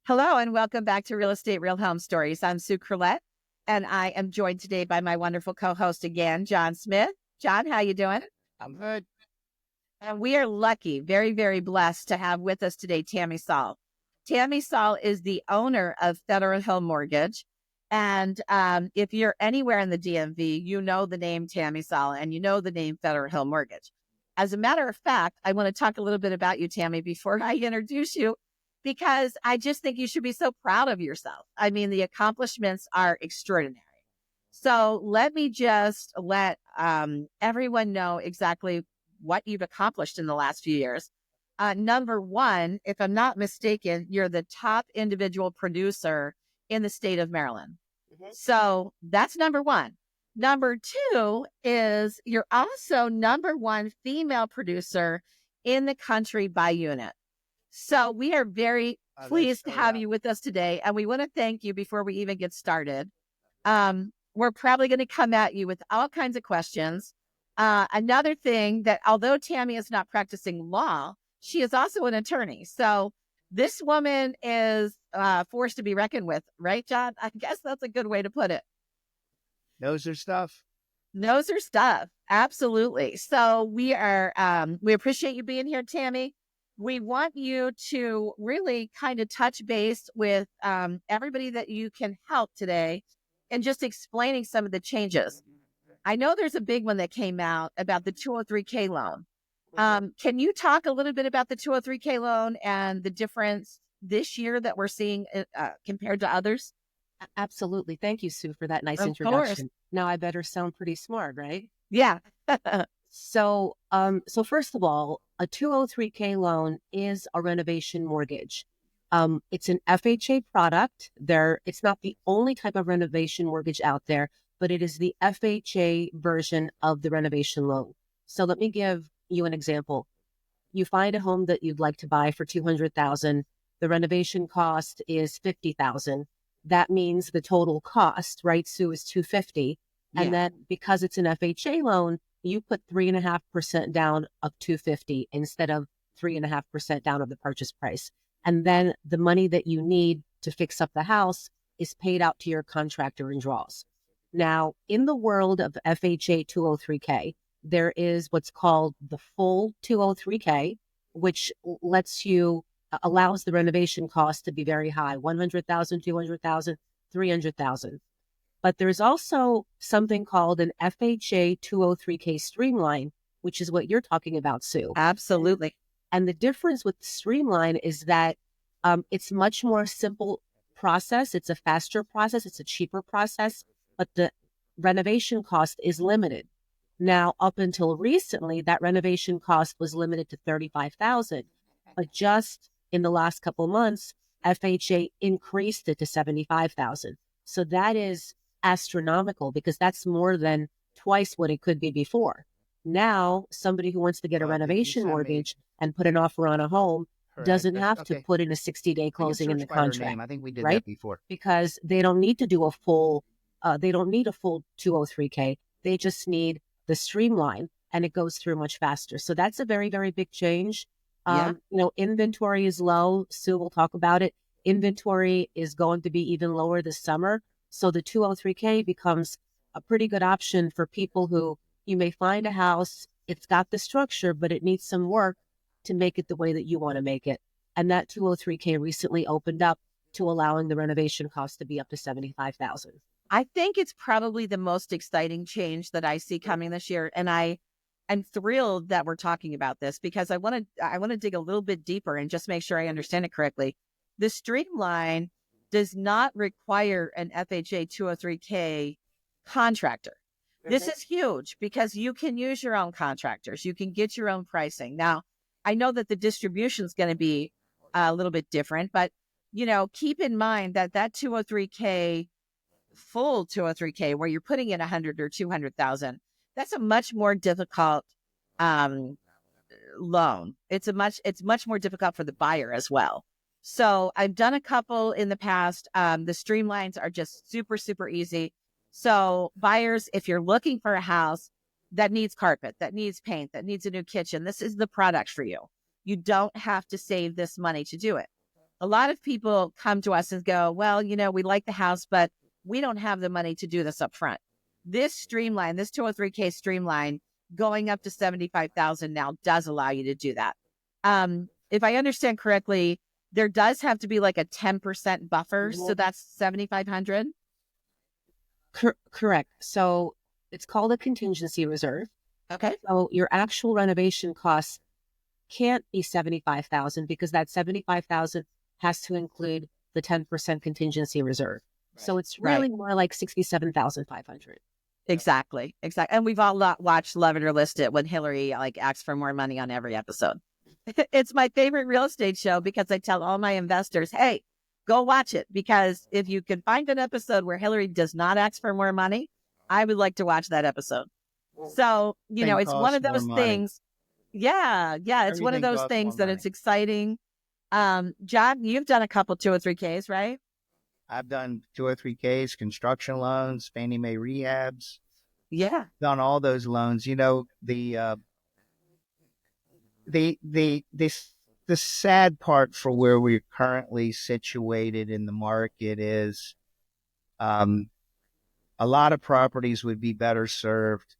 Hello and welcome back to Real Estate Real Home Stories. I'm Sue Curlette, and I am joined today by my wonderful co-host again, John Smith. John, how you doing? I'm good. And we are lucky, very, very blessed to have with us today Tammy Saul. Tammy Saul is the owner of Federal Hill Mortgage. And if you're anywhere in the DMV, you know the name Tammy Saul and you know the name Federal Hill Mortgage. As a matter of fact, I want to talk a little bit about you, Tammy, before I introduce you, because I just think you should be so proud of yourself. I mean, the accomplishments are extraordinary. So let me just let everyone know exactly what you've accomplished in the last few years. Number one, if I'm not mistaken, you're the top individual producer in the state of Maryland. So that's number one. Number two is you're also number one female producer in the country by unit. So we are very pleased to have you with us today. And we want to thank you before we even get started. We're probably going to come at you with all kinds of questions. Another thing that although Tammy is not practicing law, she is also an attorney. So this woman is forced to be reckoned with, right, John? I guess that's a good way to put it. Knows her stuff. Knows her stuff. Absolutely. So we appreciate you being here, Tammy. We want you to really kind of touch base with everybody that you can help today and just explaining some of the changes. I know there's a big one that came out about the 203K loan. Can you talk a little bit about the 203K loan and the difference this year that we're seeing compared to others? Absolutely. Thank you, Sue, for that nice Of introduction. course. Now I better sound pretty smart, right? Yeah. So first of all, a 203K loan is a renovation mortgage. It's an FHA product. It's not the only type of renovation mortgage out there, but it is the FHA version of the renovation loan. So let me give you an example. You find a home that you'd like to buy for $200,000. The renovation cost is $50,000. That means the total cost, right, Sue, is $250,000. And then because it's an FHA loan, you put 3.5% down of $250,000 instead of 3.5% down of the purchase price. And then the money that you need to fix up the house is paid out to your contractor in draws. Now, in the world of FHA 203K, there is what's called the full 203K, which allows the renovation cost to be very high, $100,000, $200,000, $300,000. But there's also something called an FHA 203K Streamline, which is what you're talking about, Sue. Absolutely. And the difference with Streamline is that it's much more simple process. It's a faster process. It's a cheaper process, but the renovation cost is limited. Now, up until recently, that renovation cost was limited to $35,000, but just in the last couple of months, FHA increased it to $75,000. So that is astronomical because that's more than twice what it could be before. Now, somebody who wants to get a renovation mortgage and put an offer on a home doesn't have to put in a 60-day closing in the contract. I think we did right? that before. Because they don't need to do a full 203K. They just need the streamline, and it goes through much faster. So that's a very, very big change. Inventory is low. Sue will talk about it. Inventory is going to be even lower this summer. So the 203K becomes a pretty good option for people who you may find a house. It's got the structure, but it needs some work to make it the way that you want to make it. And that 203K recently opened up to allowing the renovation cost to be up to $75,000. I think it's probably the most exciting change that I see coming this year. And I'm thrilled that we're talking about this because I want to dig a little bit deeper and just make sure I understand it correctly. The Streamline does not require an FHA 203K contractor. This is huge because you can use your own contractors. You can get your own pricing. Now, I know that the distribution is going to be a little bit different, but keep in mind that 203K, full 203K, where you're putting in 100 or 200,000, that's a much more difficult loan. It's much more difficult for the buyer as well. So I've done a couple in the past. The streamlines are just super, super easy. So buyers, if you're looking for a house that needs carpet, that needs paint, that needs a new kitchen, this is the product for you. You don't have to save this money to do it. a lot of people come to us and go, well, we like the house, but we don't have the money to do this up front. This 203K streamline going up to 75,000 now does allow you to do that. If I understand correctly, there does have to be like a 10% buffer. So that's 7,500. Correct. So it's called a contingency reserve. Okay. So your actual renovation costs can't be 75,000 because that 75,000 has to include the 10% contingency reserve. Right. So it's really more like 67,500. Exactly. And we've all watched Love It or List It when Hillary asks for more money on every episode. It's my favorite real estate show because I tell all my investors, hey, go watch it, because if you can find an episode where Hillary does not ask for more money, I would like to watch that episode. So, it's one of those things. Yeah. It's one of those things that it's exciting. John, you've done a couple 203Ks, right? I've done 203Ks, construction loans, Fannie Mae rehabs. Yeah. Done all those loans. The sad part for where we're currently situated in the market is a lot of properties would be better served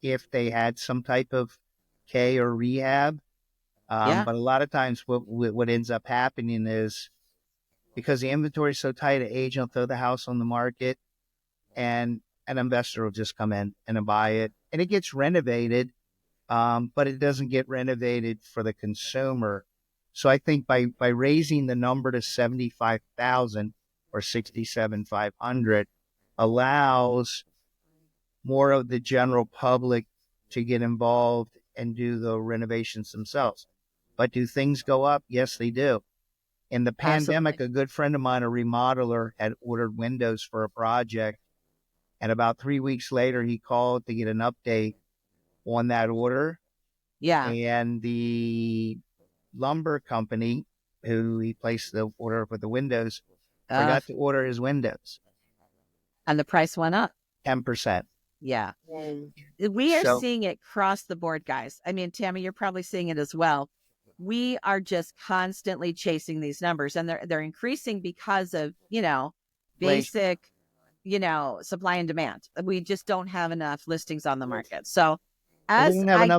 if they had some type of K or rehab. But a lot of times what ends up happening is, because the inventory is so tight, an agent will throw the house on the market and an investor will just come in and buy it. And it gets renovated, but it doesn't get renovated for the consumer. So I think by raising the number to 75,000 or 67,500 allows more of the general public to get involved and do the renovations themselves. But do things go up? Yes, they do. In the pandemic, a good friend of mine, a remodeler, had ordered windows for a project. And about 3 weeks later, he called to get an update on that order. Yeah. And the lumber company, who he placed the order for the windows, forgot to order his windows. And the price went up 10%. Yeah. We are seeing it across the board, guys. I mean, Tammy, you're probably seeing it as well. We are just constantly chasing these numbers, and they're increasing because of, basic, supply and demand. We just don't have enough listings on the market. So as I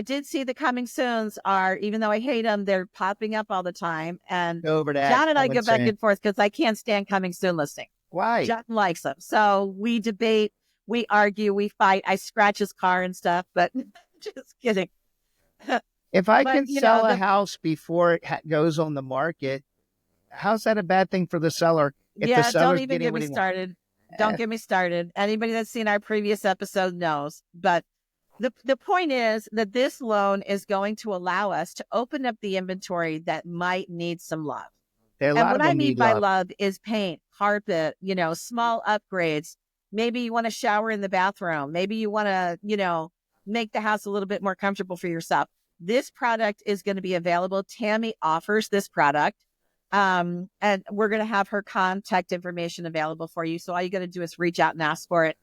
did see the coming soons are, even though I hate them, they're popping up all the time. And John and I go back and forth because I can't stand coming soon listing. Why? John likes them. So we debate, we argue, we fight. I scratch his car and stuff, but just kidding. If I can sell a house before it goes on the market, how's that a bad thing for the seller? If the don't even get me started. Don't get me started. Anybody that's seen our previous episode knows. But the point is that this loan is going to allow us to open up the inventory that might need some love. And what I mean by love is paint, carpet, small upgrades. Maybe you want to shower in the bathroom. Maybe you want to, make the house a little bit more comfortable for yourself. This product is going to be available. Tammy offers this product. And we're going to have her contact information available for you. So all you got to do is reach out and ask for it.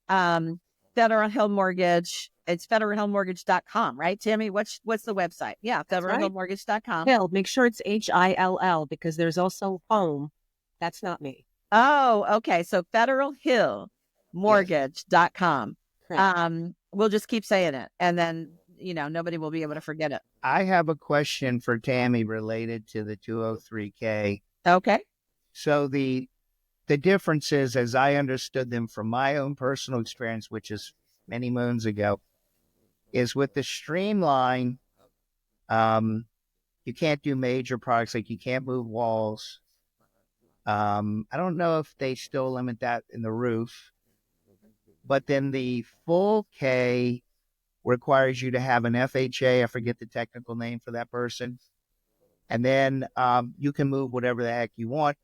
Federal Hill Mortgage. It's federalhillmortgage.com, right, Tammy? What's the website? Yeah, federalhillmortgage.com. Hill, make sure it's HILL because there's also home. That's not me. Oh, okay. So federalhillmortgage.com. We'll just keep saying it, and then nobody will be able to forget it. I have a question for Tammy related to the 203K. Okay. So the difference is, as I understood them from my own personal experience, which is many moons ago, is with the streamline, you can't do major products, like you can't move walls. I don't know if they still limit that in the roof, but then the full K requires you to have an FHA. I forget the technical name for that person. And then you can move whatever the heck you want,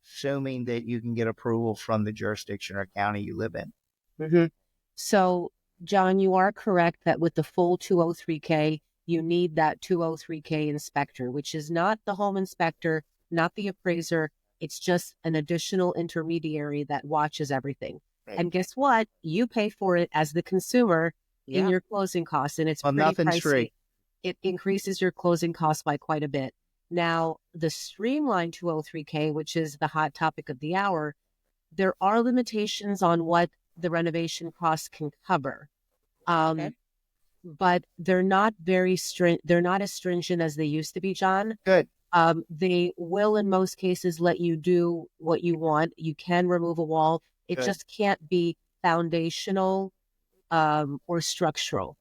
assuming that you can get approval from the jurisdiction or county you live in. Mm-hmm. So, John, you are correct that with the full 203K, you need that 203K inspector, which is not the home inspector, not the appraiser. It's just an additional intermediary that watches everything. Right. And guess what? You pay for it as the consumer in your closing costs, and it's pretty nothing's pricey. Free. It increases your closing costs by quite a bit. Now, the streamlined 203K, which is the hot topic of the hour, there are limitations on what the renovation costs can cover. Okay. But they're not they're not as stringent as they used to be, John. Good. They will, in most cases, let you do what you want. You can remove a wall. It Good. just can't be foundational or structural.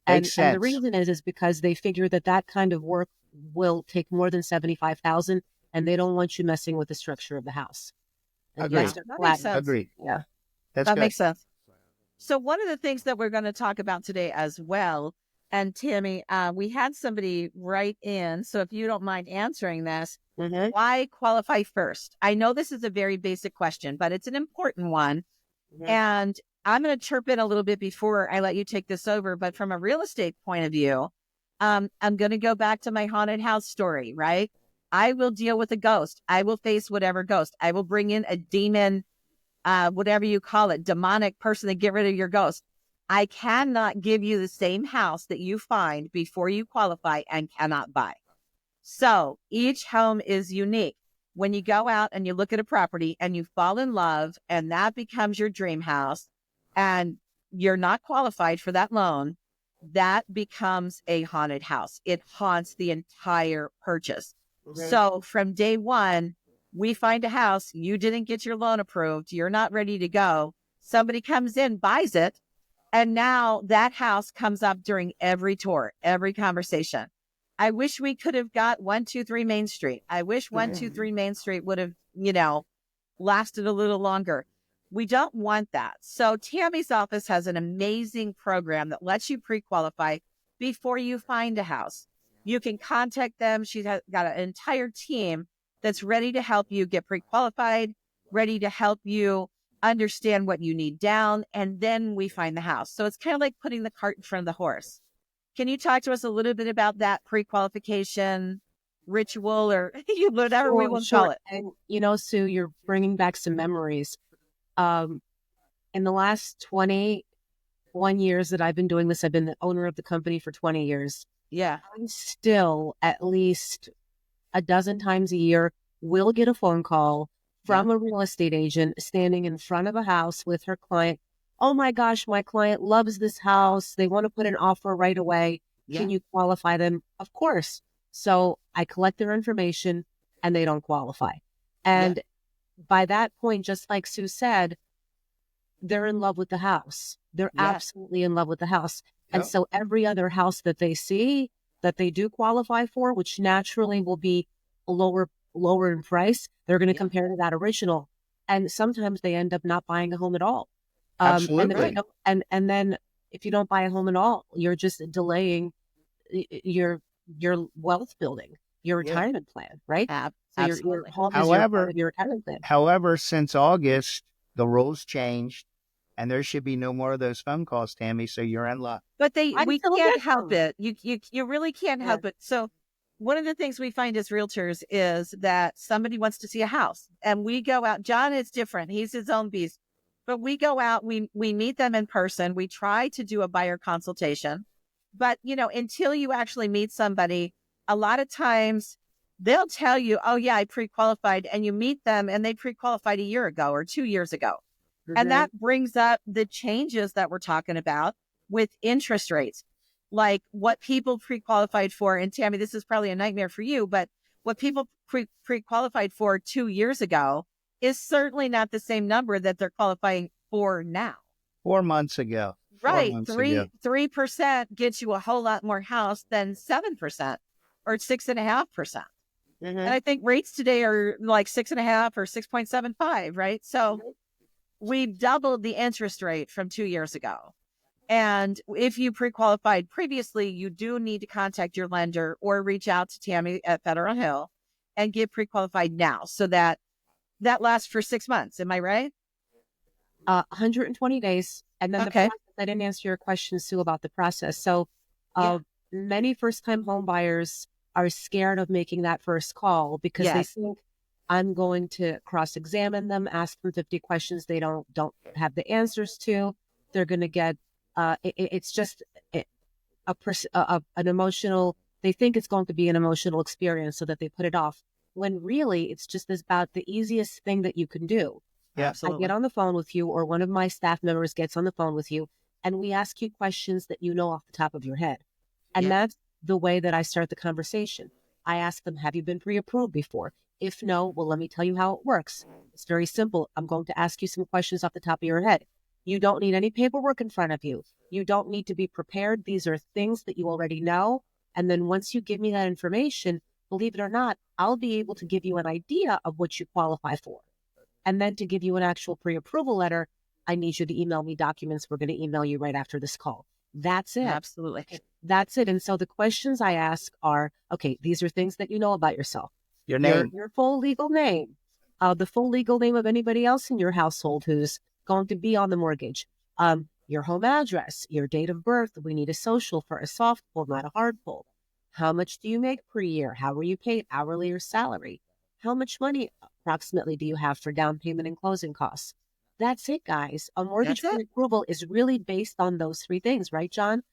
Makes And the sense. reason is because they figure that that kind of work will take more than 75,000, and they don't want you messing with the structure of the house. And Agreed. yes, they're That makes flat. sense. Agreed. Yeah. That's That good. makes sense. So one of the things that we're going to talk about today as well, and Tammy, we had somebody write in, so if you don't mind answering this, Mhm. why qualify first? I know this is a very basic question, but it's an important one. Mhm. And I'm going to chirp in a little bit before I let you take this over. But from a real estate point of view, I'm going to go back to my haunted house story, right? I will deal with a ghost. I will face whatever ghost. I will bring in a demon, whatever you call it, demonic person to get rid of your ghost. I cannot give you the same house that you find before you qualify and cannot buy. So each home is unique. When you go out and you look at a property and you fall in love and that becomes your dream house and you're not qualified for that loan, that becomes a haunted house. It haunts the entire purchase. Mhm. So from day one, we find a house, you didn't get your loan approved, you're not ready to go. Somebody comes in, buys it, and now that house comes up during every tour, every conversation. I wish we could have got 123 Main Street. I wish 123 Main Street would have, lasted a little longer. We don't want that. So Tammy's office has an amazing program that lets you pre-qualify before you find a house. You can contact them. She's got an entire team that's ready to help you get pre-qualified, ready to help you understand what you need down, and then we find the house. So it's kind of like putting the cart in front of the horse. Can you talk to us a little bit about that pre-qualification ritual or whatever we want to call it? And Sue, you're bringing back some memories. In the last 21 years that I've been doing this, I've been the owner of the company for 20 years. Yeah. I'm still at least a dozen times a year will get a phone call from a real estate agent standing in front of a house with her client. Oh my gosh, my client loves this house. They want to put an offer right away. Yeah. Can you qualify them? Of course. So I collect their information and they don't qualify. And by that point, just like Sue said, they're in love with the house. They're Yeah. absolutely in love with the house. And Yep. so every other house that they see that they do qualify for, which naturally will be lower in price, they're going to Yeah. compare to that original. And sometimes they end up not buying a home at all. Absolutely. And then if you don't buy a home at all, you're just delaying your wealth building, your Yeah. retirement plan, right? So your Absolutely. home is your part of your retirement plan. However, since August, the rules changed, and there should be no more of those phone calls, Tammy. So you're in luck. But I we still can't get help them. it. You really can't help it. So one of the things we find as realtors is that somebody wants to see a house and we go out. John is different. He's his own beast. But we go out, we meet them in person. We try to do a buyer consultation. But, until you actually meet somebody, a lot of times they'll tell you, oh, yeah, I pre-qualified. And you meet them and they pre-qualified a year ago or 2 years ago. And that brings up the changes that we're talking about with interest rates, like what people pre-qualified for. And Tammy, this is probably a nightmare for you, but what people pre-qualified for 2 years ago is certainly not the same number that they're qualifying for now. 4 months ago. 4 Right. months ago. 3% gets you a whole lot more house than 7% or 6.5%. And I think rates today are like 6.5 or 6.75, right? So we've doubled the interest rate from 2 years ago. And if you pre-qualified previously, you do need to contact your lender or reach out to Tammy at Federal Hill and get pre-qualified now so that lasts for 6 months. Am I right? 120 days. And then the Okay. process, I didn't answer your question, Sue, about the process. So many first-time home buyers are scared of making that first call because they Yes. think I'm going to cross-examine them, ask them 50 questions they don't have the answers to. They're going to get, it's just an emotional, they think it's going to be an emotional experience so that they put it off. when really it's just about the easiest thing that you can do. Yeah. I Absolutely. get on the phone with you, or one of my staff members gets on the phone with you, and we ask you questions that you know off the top of your head. And Yeah. that's the way that I start the conversation. I ask them, have you been pre-approved before? If no, well, let me tell you how it works. It's very simple. I'm going to ask you some questions off the top of your head. You don't need any paperwork in front of you. You don't need to be prepared. These are things that you already know. And then once you give me that information, believe it or not, I'll be able to give you an idea of what you qualify for. And then to give you an actual pre-approval letter, I need you to email me documents. We're going to email you right after this call. That's it. Absolutely. That's it. And so the questions I ask are, okay, these are things that you know about yourself. Your name. Your full legal name, the full legal name of anybody else in your household who's going to be on the mortgage, your home address, your date of birth. We need a social for a soft pull, not a hard pull. How much do you make per year? How are you paid, hourly or salary? How much money approximately do you have for down payment and closing costs? That's it, guys. A mortgage That's it. approval is really based on those three things, right, John?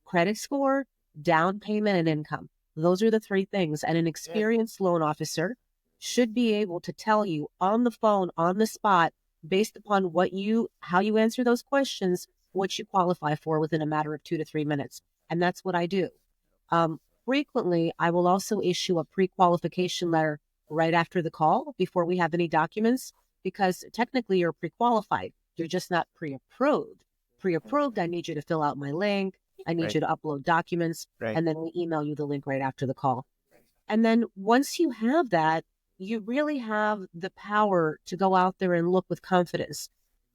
Credit score, down payment, and income. Those are the three things. And an experienced loan officer should be able to tell you on the phone, on the spot, based upon how you answer those questions, what you qualify for within a matter of 2 to 3 minutes. And that's what I do. Frequently, I will also issue a pre-qualification letter right after the call before we have any documents, because technically you're pre-qualified. You're just not pre-approved. Pre-approved, I need you to fill out my link. I need you to upload documents, and then we email you the link right after the call. And then once you have that, you really have the power to go out there and look with confidence,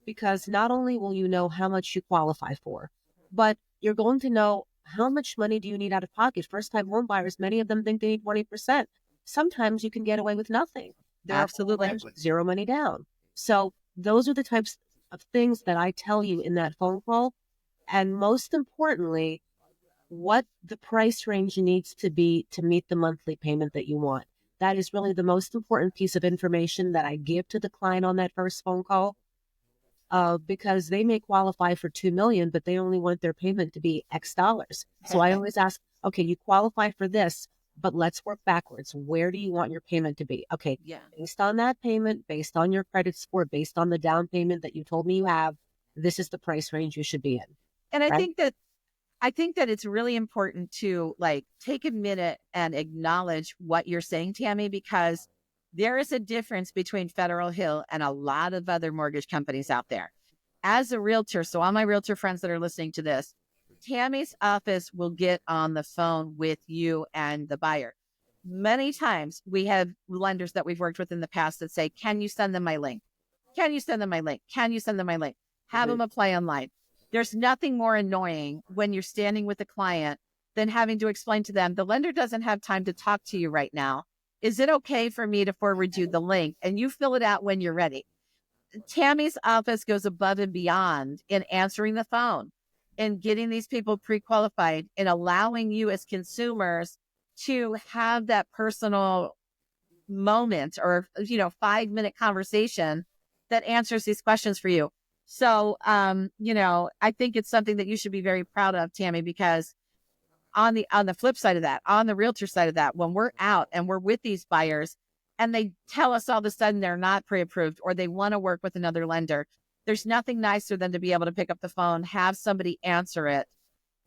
because not only will you know how much you qualify for, but you're going to know how much money do you need out of pocket. First-time home buyers, many of them think they need 20%. Sometimes you can get away with nothing. There Absolutely. are zero money down. So those are the types of things that I tell you in that phone call. And most importantly, what the price range needs to be to meet the monthly payment that you want. That is really the most important piece of information that I give to the client on that first phone call, because they may qualify for $2 million, but they only want their payment to be X dollars. So I always ask, okay, you qualify for this, but let's work backwards. Where do you want your payment to be? Okay, Yeah. based on that payment, based on your credit score, based on the down payment that you told me you have, this is the price range you should be in. And I Right? think that it's really important to take a minute and acknowledge what you're saying, Tammy, because there is a difference between Federal Hill and a lot of other mortgage companies out there. As a realtor, so all my realtor friends that are listening to this, Tammy's office will get on the phone with you and the buyer. Many times we have lenders that we've worked with in the past that say, can you send them my link? Can you send them my link? Can you send them my link? Have them apply online. There's nothing more annoying when you're standing with a client than having to explain to them, the lender doesn't have time to talk to you right now. Is it okay for me to forward you the link? And you fill it out when you're ready. Tammy's office goes above and beyond in answering the phone and getting these people pre-qualified and allowing you as consumers to have that personal moment or 5-minute conversation that answers these questions for you. So I think it's something that you should be very proud of, Tammy, because on the flip side of that, on the realtor side of that, when we're out and we're with these buyers and they tell us all of a sudden they're not pre-approved or they want to work with another lender, there's nothing nicer than to be able to pick up the phone, have somebody answer it.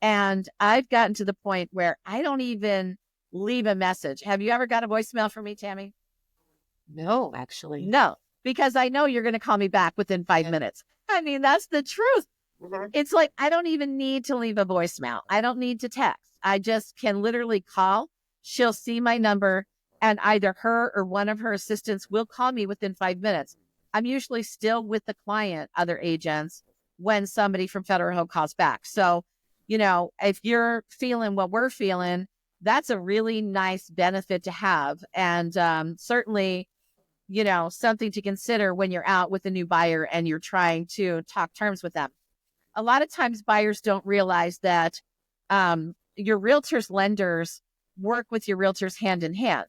And I've gotten to the point where I don't even leave a message. Have you ever got a voicemail from me, Tammy? No, actually. No, because I know you're going to call me back within 5 minutes. I mean, that's the truth. It's like, I don't even need to leave a voicemail. I don't need to text. I just can literally call. She'll see my number and either her or one of her assistants will call me within 5 minutes. I'm usually still with the client, other agents, when somebody from Federal Hill calls back. So, if you're feeling what we're feeling, that's a really nice benefit to have. And certainly, something to consider when you're out with a new buyer and you're trying to talk terms with them. A lot of times buyers don't realize that your realtor's lenders work with your realtors hand in hand.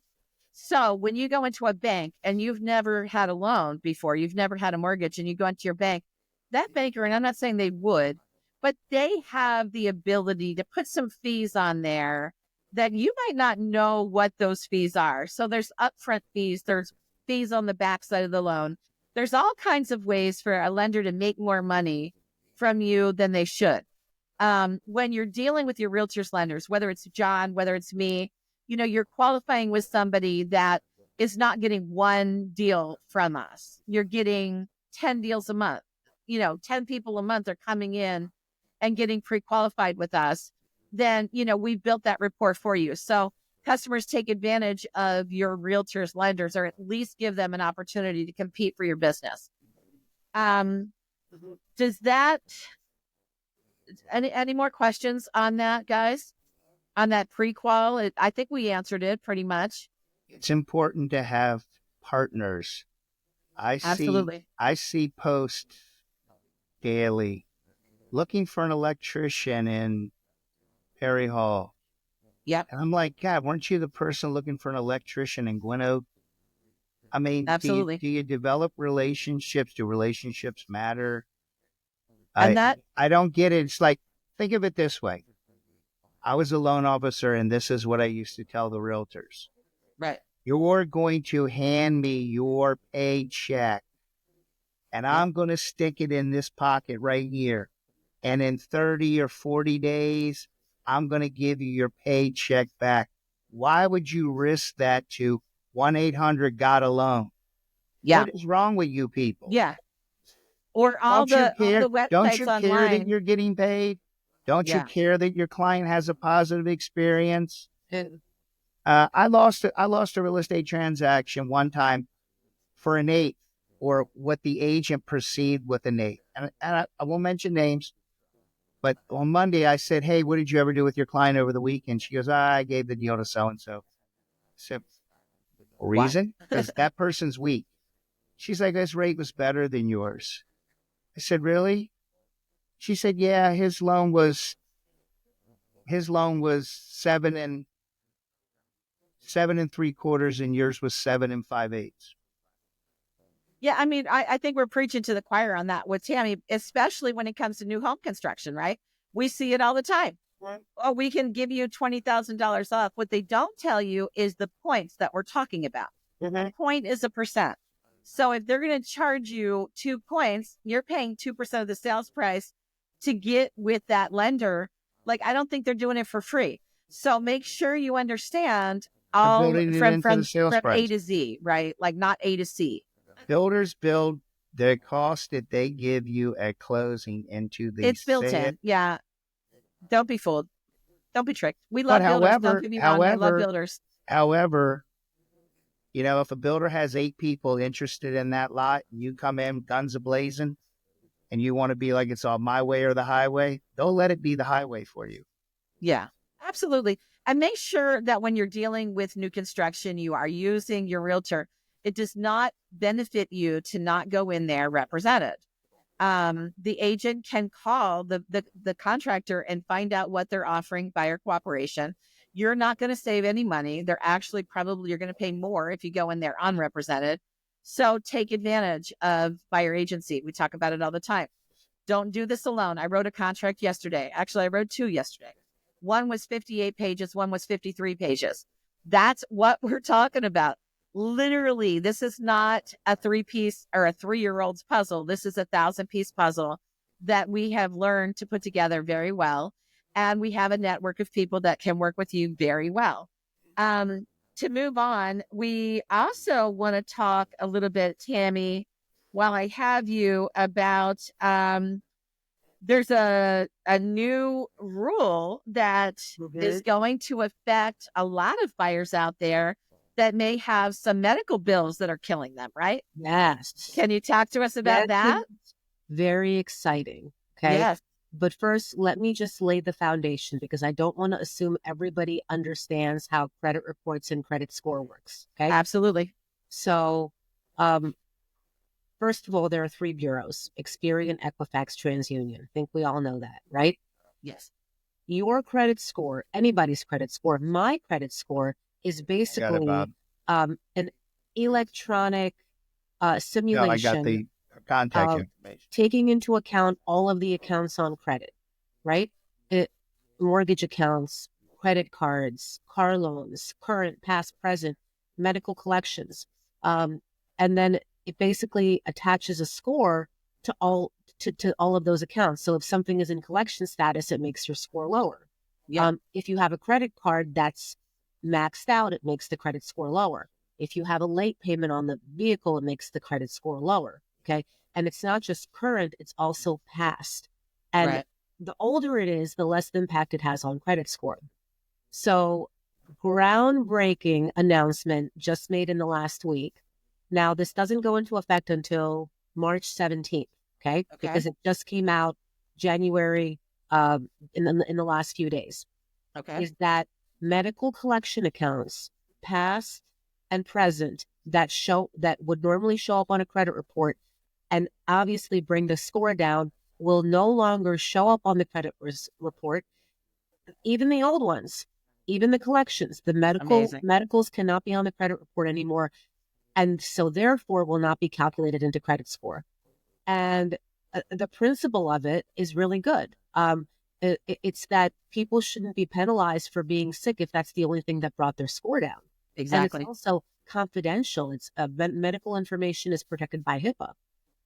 So when you go into a bank and you've never had a loan before, you've never had a mortgage, and you go into your bank, that banker, and I'm not saying they would, but they have the ability to put some fees on there that you might not know what those fees are. So there's upfront fees, there's fees on the backside of the loan. There's all kinds of ways for a lender to make more money from you than they should. When you're dealing with your realtors lenders, whether it's John, whether it's me, you're qualifying with somebody that is not getting one deal from us. You're getting 10 deals a month. 10 people a month are coming in and getting pre-qualified with us. Then, we've built that rapport for you. So customers take advantage of your realtors lenders, or at least give them an opportunity to compete for your business. Does that, any more questions on that, guys? On that pre-qual? I think we answered it pretty much. It's important to have partners. Absolutely. I see posts daily looking for an electrician in Perry Hall. Yep. And I'm like, God, weren't you the person looking for an electrician in Glen Oak? I mean, Absolutely. Do you develop relationships? Do relationships matter? And I don't get it. It's like, think of it this way. I was a loan officer, and this is what I used to tell the realtors. right. You're going to hand me your paycheck, and I'm going to stick it in this pocket right here. And in 30 or 40 days, I'm going to give you your paycheck back. Why would you risk that to 1-800-GOT-A-LOAN? Yeah. What is wrong with you people? Yeah. Or all the websites Don't you online. care that you're getting paid? Don't you Yeah. care that your client has a positive experience? I lost a real estate transaction one time for an 8, or what the agent perceived with an 8. And I won't mention names, but on Monday I said, hey, what did you ever do with your client over the weekend? She goes, I gave the deal to so-and-so. I said, reason? Because that person's weak. She's like, his rate was better than yours. I said, really? She said, yeah, his loan was 7 3/4, and yours was 7 5/8. Yeah, I mean, I think we're preaching to the choir on that with Tammy, especially when it comes to new home construction, right? We see it all the time. Right. Oh, we can give you $20,000 off. What they don't tell you is the points that we're talking about. The point is a percent. So if they're going to charge you 2 points, you're paying 2% of the sales price to get with that lender. Like, I don't think they're doing it for free. So make sure you understand all from A to Z, right? Like, not A to C. Builders build the cost that they give you at closing into the It's built in. Yeah. Don't be fooled. Don't be tricked. We love builders. Don't get me wrong. I love builders. However, if a builder has 8 people interested in that lot, and you come in guns a-blazing, and you want to be like, it's all my way or the highway, they'll let it be the highway for you. Yeah, absolutely. And make sure that when you're dealing with new construction, you are using your realtor. It does not benefit you to not go in there represented. The agent can call the contractor and find out what they're offering buyer cooperation. You're not going to save any money. They're actually you're going to pay more if you go in there unrepresented. So take advantage of buyer agency. We talk about it all the time. Don't do this alone. I wrote a contract yesterday. Actually, I wrote 2 yesterday. One was 58 pages. One was 53 pages. That's what we're talking about. Literally, this is not a 3-piece or a 3-year-old's puzzle. This is a 1,000-piece puzzle that we have learned to put together very well. And we have a network of people that can work with you very well. To move on, we also want to talk a little bit, Tammy, while I have you, about there's a new rule that is going to affect a lot of buyers out there that may have some medical bills that are killing them, right? Yes. Can you talk to us about that? Very exciting. Okay. Yes. But first, let me just lay the foundation, because I don't want to assume everybody understands how credit reports and credit score works. Okay. Absolutely. So, first of all, there are 3 bureaus: Experian, Equifax, TransUnion. I think we all know that, right? Yes. Your credit score, anybody's credit score, my credit score, is basically an electronic simulation. I got the contact information. Taking into account all of the accounts on credit, right? Mortgage accounts, credit cards, car loans, current, past, present, medical collections. And then it basically attaches a score to all of those accounts. So if something is in collection status, it makes your score lower. Yeah. If you have a credit card that's maxed out, it makes the credit score lower. If you have a late payment on the vehicle, it makes the credit score lower. Okay. And it's not just current, it's also past. And Right. the older it is, the less impact it has on credit score. So, groundbreaking announcement just made in the last week. Now, this doesn't go into effect until March 17th, okay? Because it just came out January in the last few days. Okay. Is that medical collection accounts, past and present, that would normally show up on a credit report and obviously bring the score down, will no longer show up on the credit report. Even the old ones, even the collections, the medicals cannot be on the credit report anymore, and so therefore will not be calculated into credit score. And the principle of it is really good. It's that people shouldn't be penalized for being sick if that's the only thing that brought their score down. Exactly. And it's also confidential. It's medical information is protected by HIPAA.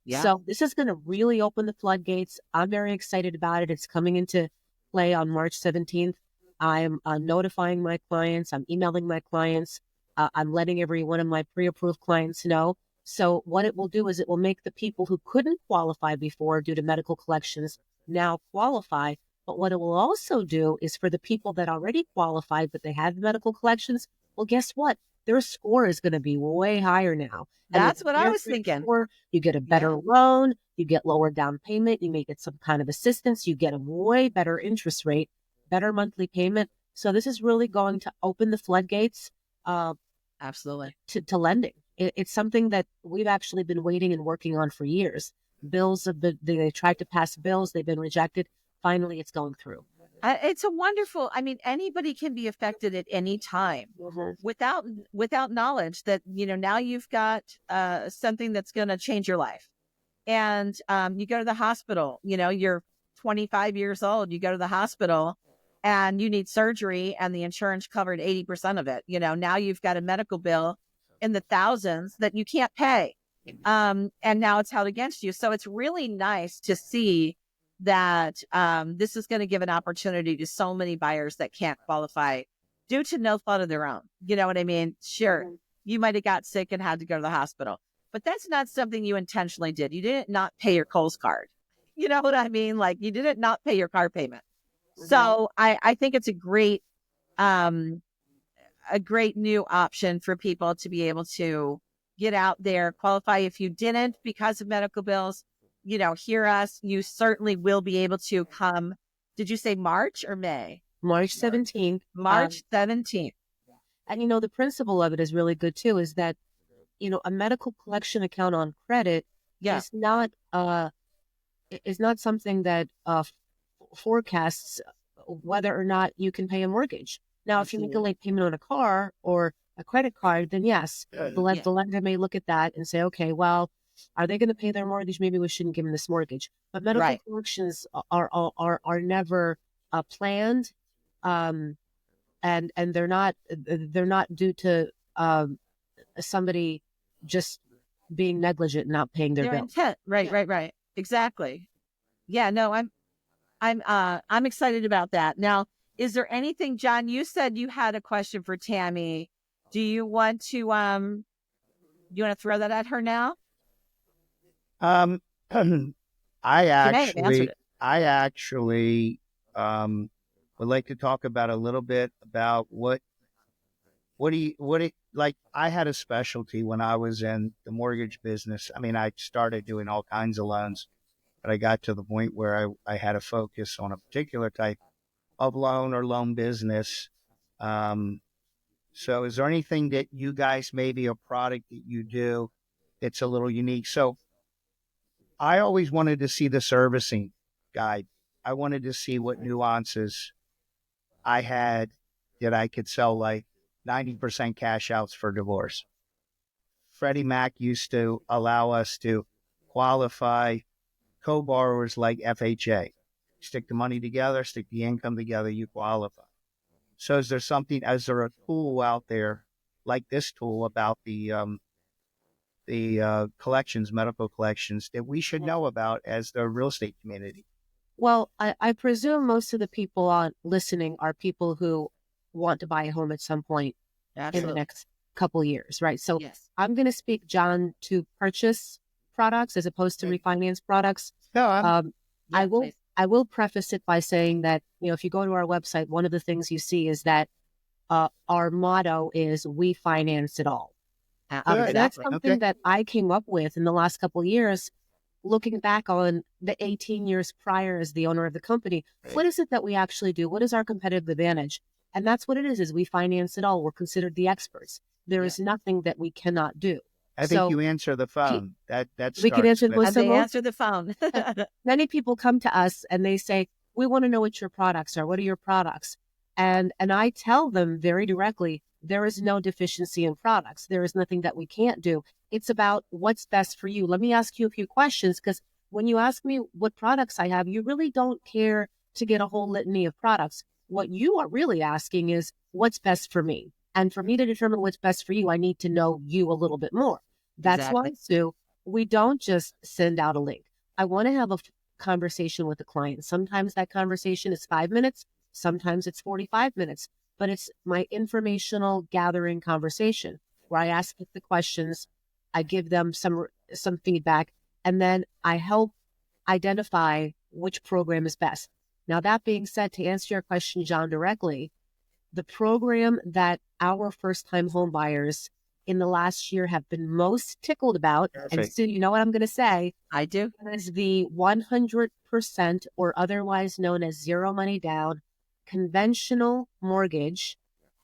Yeah. So this is going to really open the floodgates. I'm very excited about it. It's coming into play on March 17th. I'm notifying my clients. I'm emailing my clients. I'm letting every one of my pre-approved clients know. So what it will do is it will make the people who couldn't qualify before due to medical collections now qualify. But what it will also do is for the people that already qualified, but they had the medical collections, well, guess what? Their score is going to be way higher now. That's what I was thinking. Score, you get a better loan, you get lower down payment, you may get some kind of assistance, you get a way better interest rate, better monthly payment. So this is really going to open the floodgates absolutely to lending. It's something that we've actually been waiting and working on for years. Bills have been, they tried to pass bills, they've been rejected. Finally, it's going through. It's a wonderful, I mean, anybody can be affected at any time without knowledge that, now you've got something that's going to change your life. And you go to the hospital, you're 25 years old, you go to the hospital and you need surgery and the insurance covered 80% of it. Now you've got a medical bill in the thousands that you can't pay. And now it's held against you. So it's really nice to see that this is going to give an opportunity to so many buyers that can't qualify due to no fault of their own. You know what I mean? Sure, you might have got sick and had to go to the hospital, but that's not something you intentionally did. You didn't not pay your Kohl's card. You know what I mean? Like you didn't not pay your car payment. So I think it's a great new option for people to be able to get out there, qualify. If you didn't because of medical bills, hear us. You certainly will be able to come. Did you say March or May? March 17th. March 17th. And, the principle of it is really good, too, is that, a medical collection account on credit is not something that forecasts whether or not you can pay a mortgage. Now, if you make a late payment on a car or a credit card, then yes, the lender may look at that and say, okay, well, are they going to pay their mortgage? Maybe we shouldn't give them this mortgage. But medical collections are never planned, and they're not due to somebody just being negligent and not paying their bill. Intent. Right. Exactly. Yeah. No, I'm excited about that. Now, is there anything, John? You said you had a question for Tammy. Do you want to throw that at her now? I actually would like to talk about a little bit about like I had a specialty when I was in the mortgage business. I mean, I started doing all kinds of loans, but I got to the point where I had to focus on a particular type of loan or loan business. So is there anything that you guys, maybe a product that you do that's a little unique? So I always wanted to see the servicing guide. I wanted to see what nuances I had that I could sell, like 90% cash outs for divorce. Freddie Mac used to allow us to qualify co-borrowers like FHA. Stick the money together, stick the income together, you qualify. So is there a tool out there like this tool about the collections, medical collections that we should know about as the real estate community? Well, I presume most of the people on listening are people who want to buy a home at some point in the Absolutely. next couple years, right? So Yes. I'm going to speak, John, to purchase products as opposed to refinance products. No, I will please. I will preface it by saying that, if you go to our website, one of the things you see is that our motto is "We finance it all," and that's Exactly. something Okay. that I came up with in the last couple of years. Looking back on the 18 years prior as the owner of the company, what is it that we actually do? What is our competitive advantage? And that's what it is we finance it all. We're considered the experts. There is nothing that we cannot do. I think So you answer the phone. That we can starts answer with with And they someone. answer the phone. Many people come to us and they say, we want to know what your products are. What are your products? And I tell them very directly, there is no deficiency in products. There is nothing that we can't do. It's about what's best for you. Let me ask you a few questions, because when you ask me what products I have, you really don't care to get a whole litany of products. What you are really asking is what's best for me. And for me to determine what's best for you, I need to know you a little bit more. That's why, Exactly. Sue, we don't just send out a link. I want to have a conversation with the client. Sometimes that conversation is 5 minutes. Sometimes it's 45 minutes, but it's my informational gathering conversation where I ask the questions, I give them some feedback, and then I help identify which program is best. Now, that being said, to answer your question, John, directly, the program that our first-time home buyers in the last year have been most tickled about, and Perfect. Sue, you know what I'm going to say, I do. is the 100% or otherwise known as zero money down conventional mortgage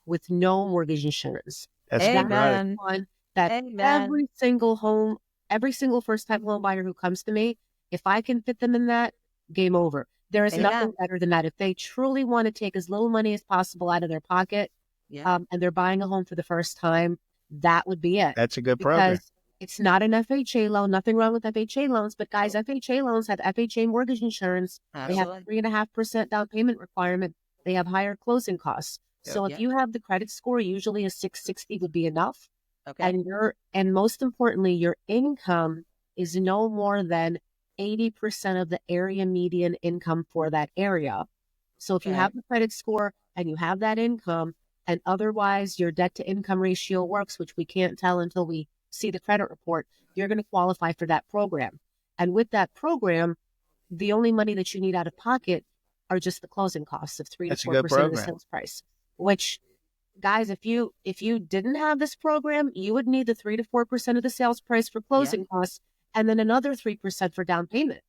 with no mortgage insurance. That's That's right. Amen. one that Amen. every single first-time home buyer who comes to me, if I can fit them in that, game over. There is nothing Amen. better than that. If they truly want to take as little money as possible out of their pocket, Yeah. and they're buying a home for the first time, that would be it. That's a good program. Because it's not an FHA loan. Nothing wrong with FHA loans, but guys, FHA loans have FHA mortgage insurance. They have Absolutely. 3.5% down payment requirement. They have higher closing costs. So if Yep. you have the credit score, usually a 660 would be enough. Okay. And most importantly, your income is no more than 80% of the area median income for that area. So if you Okay. have the credit score and you have that income, and otherwise your debt to income ratio works, which we can't tell until we see the credit report, you're going to qualify for that program. And with that program, the only money that you need out of pocket are just the closing costs of 3 That's to a 4% good of the program. sales price, which, guys, if you didn't have this program, you would need the 3 to 4% of the sales price for closing costs and then another 3% for down payment.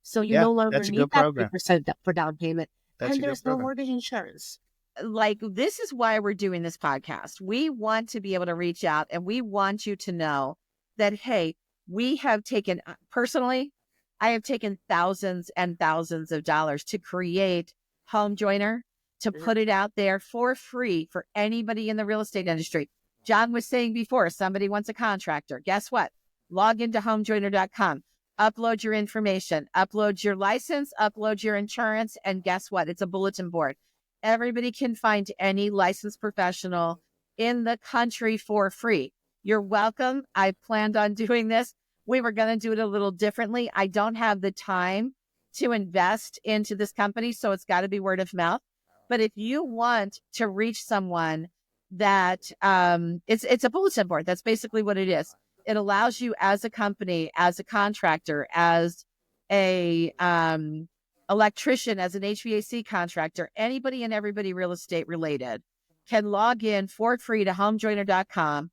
So you Yeah, no longer that's a need good that program. 3% for down payment. That's And a good there's no program. mortgage insurance. Like, this is why we're doing this podcast. We want to be able to reach out and we want you to know that, hey, we have taken, personally, I have taken thousands and thousands of dollars to create Home Joiner, to put it out there for free for anybody in the real estate industry. John was saying before, somebody wants a contractor. Guess what? Log into homejoiner.com, upload your information, upload your license, upload your insurance, and guess what? It's a bulletin board. Everybody can find any licensed professional in the country for free. You're welcome. I planned on doing this. We were going to do it a little differently. I don't have the time to invest into this company, so it's got to be word of mouth. But if you want to reach someone that it's a bulletin board. That's basically what it is. It allows you as a company, as a contractor, as a electrician, as an HVAC contractor, anybody and everybody real estate related can log in for free to homejoiner.com,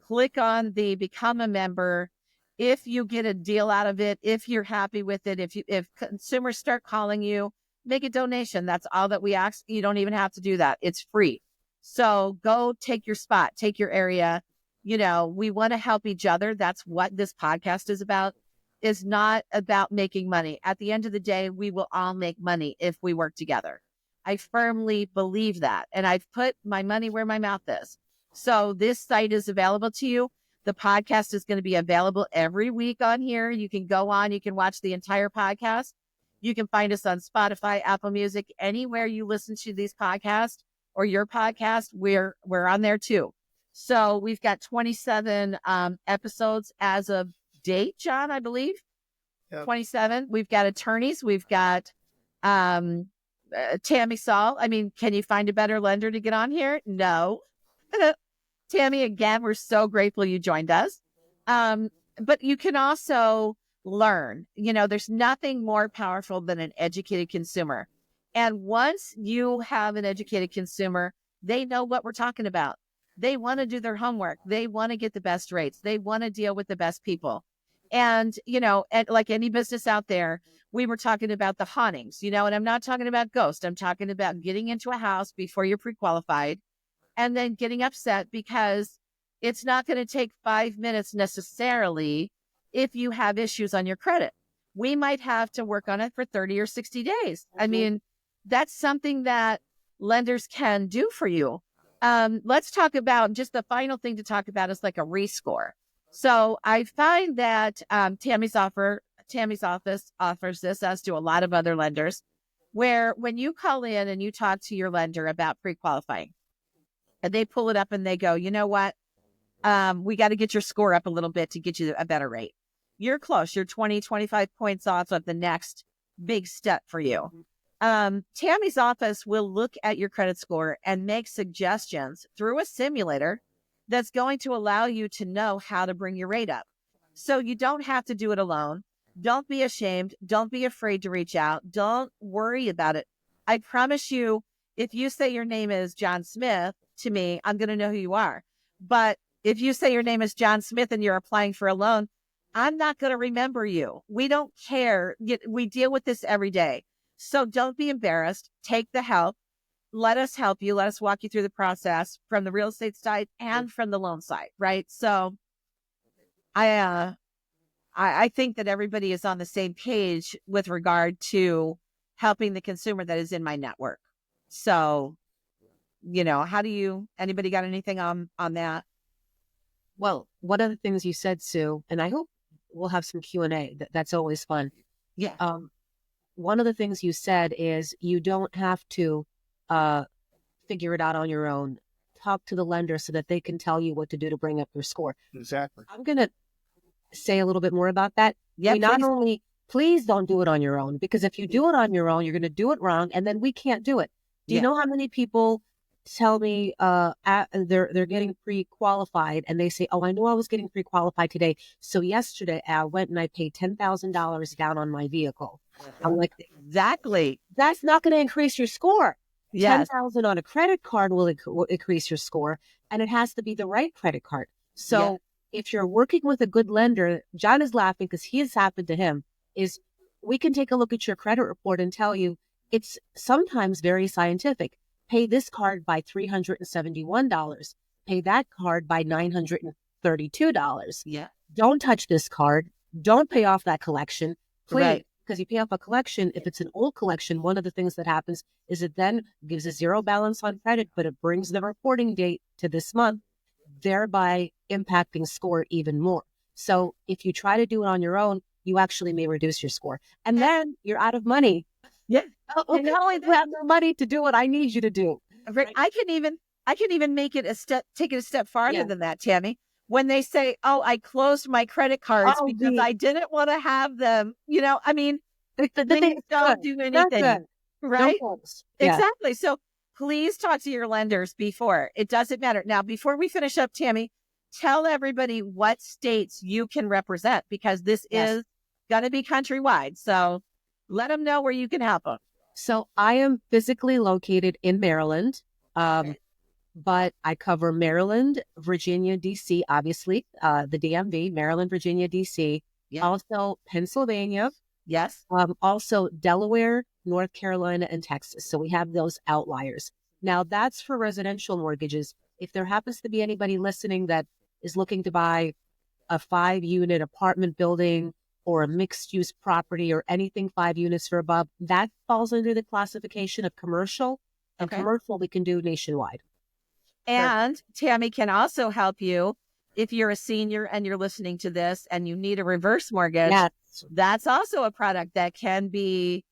click on the become a member. If you get a deal out of it, if you're happy with it, if consumers start calling you, make a donation. That's all that we ask. You don't even have to do that. It's free. So go take your spot, take your area. We want to help each other. That's what this podcast is about. Is not about making money. At the end of the day, we will all make money if we work together. I firmly believe that. And I've put my money where my mouth is. So this site is available to you. The podcast is going to be available every week on here. You can go on, you can watch the entire podcast. You can find us on Spotify, Apple Music, anywhere you listen to these podcasts. or your podcast, we're on there too. So we've got 27 episodes as of date, John, I believe. Yep. 27. We've got attorneys. We've got Tammy Saul. I mean, can you find a better lender to get on here? No. Tammy, again, we're so grateful you joined us. But you can also learn. There's nothing more powerful than an educated consumer. And once you have an educated consumer, they know what we're talking about. They want to do their homework. They want to get the best rates. They want to deal with the best people. And, and like any business out there, we were talking about the hauntings, and I'm not talking about ghosts. I'm talking about getting into a house before you're pre-qualified and then getting upset because it's not going to take 5 minutes necessarily if you have issues on your credit. We might have to work on it for 30 or 60 days. I mean, that's something that lenders can do for you. Let's talk about just the final thing to talk about is like a rescore. So I find that Tammy's office offers this, as do a lot of other lenders, where when you call in and you talk to your lender about pre-qualifying, and they pull it up and they go, you know what? We got to get your score up a little bit to get you a better rate. You're close. You're 20, 25 points off of the next big step for you. Tammy's office will look at your credit score and make suggestions through a simulator that's going to allow you to know how to bring your rate up. So you don't have to do it alone. Don't be ashamed. Don't be afraid to reach out. Don't worry about it. I promise you, if you say your name is John Smith to me, I'm going to know who you are. But if you say your name is John Smith and you're applying for a loan, I'm not going to remember you. We don't care. We deal with this every day. So don't be embarrassed. Take the help. Let us help you. Let us walk you through the process from the real estate side and from the loan side, right? So I think that everybody is on the same page with regard to helping the consumer that is in my network. So, anybody got anything on that? Well, one of the things you said, Sue, and I hope we'll have some Q&A. That's always fun. Yeah. One of the things you said is you don't have to figure it out on your own. Talk to the lender so that they can tell you what to do to bring up your score. Exactly. I'm going to say a little bit more about that. Yeah, not only, please don't do it on your own, because if you do it on your own, you're going to do it wrong, and then we can't do it. Do you know how many people tell me they're getting pre-qualified and they say, oh, I knew I was getting pre-qualified today. So yesterday I went and I paid $10,000 down on my vehicle. I'm like, exactly. That's not going to increase your score. Yes. 10,000 on a credit card will increase your score, and it has to be the right credit card. So if you're working with a good lender, John is laughing because he has happened to him, is we can take a look at your credit report and tell you it's sometimes very scientific. Pay this card by $371. Pay that card by $932. Yeah. Don't touch this card. Don't pay off that collection. Please. Right. Because you pay off a collection, if it's an old collection, one of the things that happens is it then gives a zero balance on credit, but it brings the reporting date to this month, thereby impacting score even more. So if you try to do it on your own, you actually may reduce your score. And then you're out of money. Yeah. And now I have no money to do what I need you to do. Right. I can even make it take it a step farther than that, Tammy. When they say, oh, I closed my credit cards because I didn't want to have them, I mean, things don't do anything, right? Exactly. So please talk to your lenders before. It doesn't matter. Now, before we finish up, Tammy, tell everybody what states you can represent, because this is going to be countrywide. So let them know where you can help them. So I am physically located in Maryland. But I cover Maryland, Virginia, D.C., obviously, the DMV, Maryland, Virginia, D.C., also Pennsylvania. Yes. Also Delaware, North Carolina, and Texas. So we have those outliers. Now, that's for residential mortgages. If there happens to be anybody listening that is looking to buy a 5-unit apartment building or a mixed-use property or anything 5 units or above, that falls under the classification of commercial. And commercial we can do nationwide. And Tammy can also help you if you're a senior and you're listening to this and you need a reverse mortgage. That's also a product that can be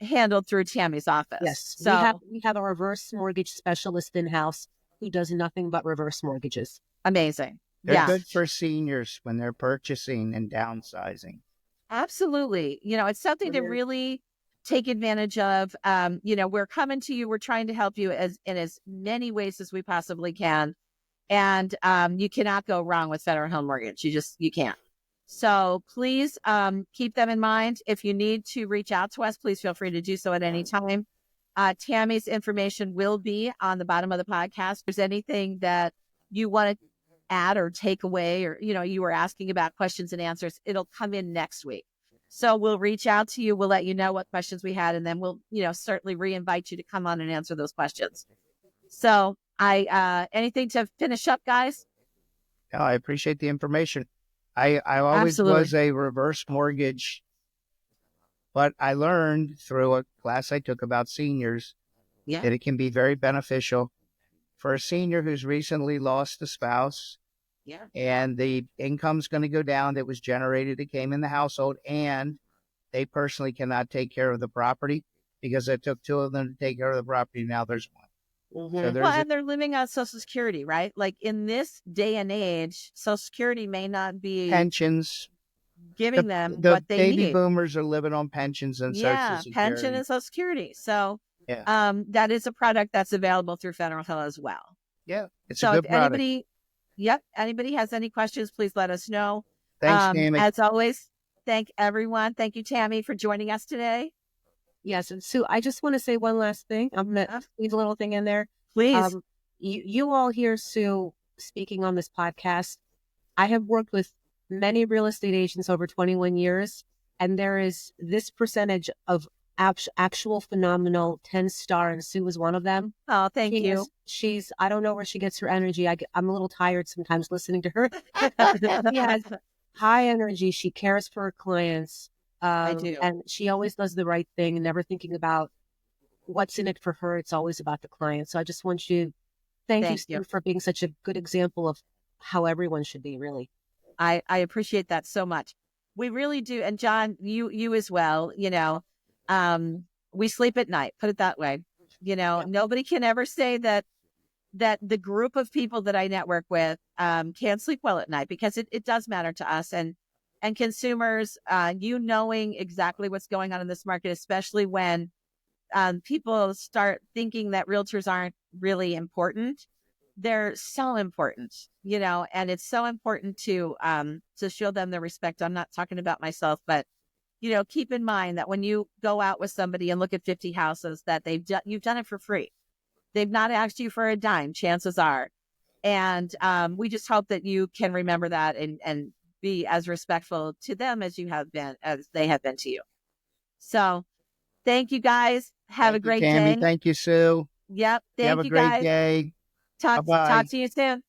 handled through Tammy's office. Yes, So we have a reverse mortgage specialist in house who does nothing but reverse mortgages. amazing. They're Yeah, good for seniors when they're purchasing and downsizing. absolutely. It's something to really take advantage of. We're coming to you. We're trying to help you in as many ways as we possibly can. And you cannot go wrong with Federal Home Mortgage. You can't. So please keep them in mind. If you need to reach out to us, please feel free to do so at any time. Tammy's information will be on the bottom of the podcast. If there's anything that you want to add or take away, or, you were asking about questions and answers, it'll come in next week. So we'll reach out to you. We'll let you know what questions we had, and then we'll, certainly re-invite you to come on and answer those questions. So anything to finish up, guys? No, I appreciate the information. I always Absolutely. was a reverse mortgage, but I learned through a class I took about seniors that it can be very beneficial for a senior who's recently lost a spouse. Yeah. And the income's going to go down that was generated that came in the household, and they personally cannot take care of the property because it took two of them to take care of the property. Now there's one. Mm-hmm. So And they're living on Social Security, right? Like in this day and age, Social Security may not be pensions. giving them The what they baby need. boomers are living on pensions and Social Security. Pension and Social Security. So that is a product that's available through Federal Hill as well. Yeah, it's so a good if product. anybody has any questions, please let us know. Thanks, Tammy. As always, thank everyone. Thank you, Tammy, for joining us today. Yes, and Sue, I just want to say one last thing. I'm going to leave a little thing in there. Please. You all hear Sue speaking on this podcast. I have worked with many real estate agents over 21 years, and there is this percentage of actual phenomenal 10-star, and Sue is one of them. Oh, thank you. I don't know where she gets her energy. I'm a little tired sometimes listening to her. She has high energy. She cares for her clients. I do. And she always does the right thing and never thinking about what's in it for her. It's always about the client. So I just want you, thank you, Sue, for being such a good example of how everyone should be, really. I appreciate that so much. We really do. And John, you as well, we sleep at night, put it that way. Nobody can ever say that the group of people that I network with can't sleep well at night, because it does matter to us and consumers, knowing exactly what's going on in this market, especially when people start thinking that realtors aren't really important. They're so important, and it's so important to show them the respect. I'm not talking about myself, but keep in mind that when you go out with somebody and look at 50 houses that you've done it for free. They've not asked you for a dime, chances are. And we just hope that you can remember that and be as respectful to them as they have been to you. So thank you guys. Have a great day. Thank you, Sue. Yep. Thank you, have a great guys. day. Talk to you soon.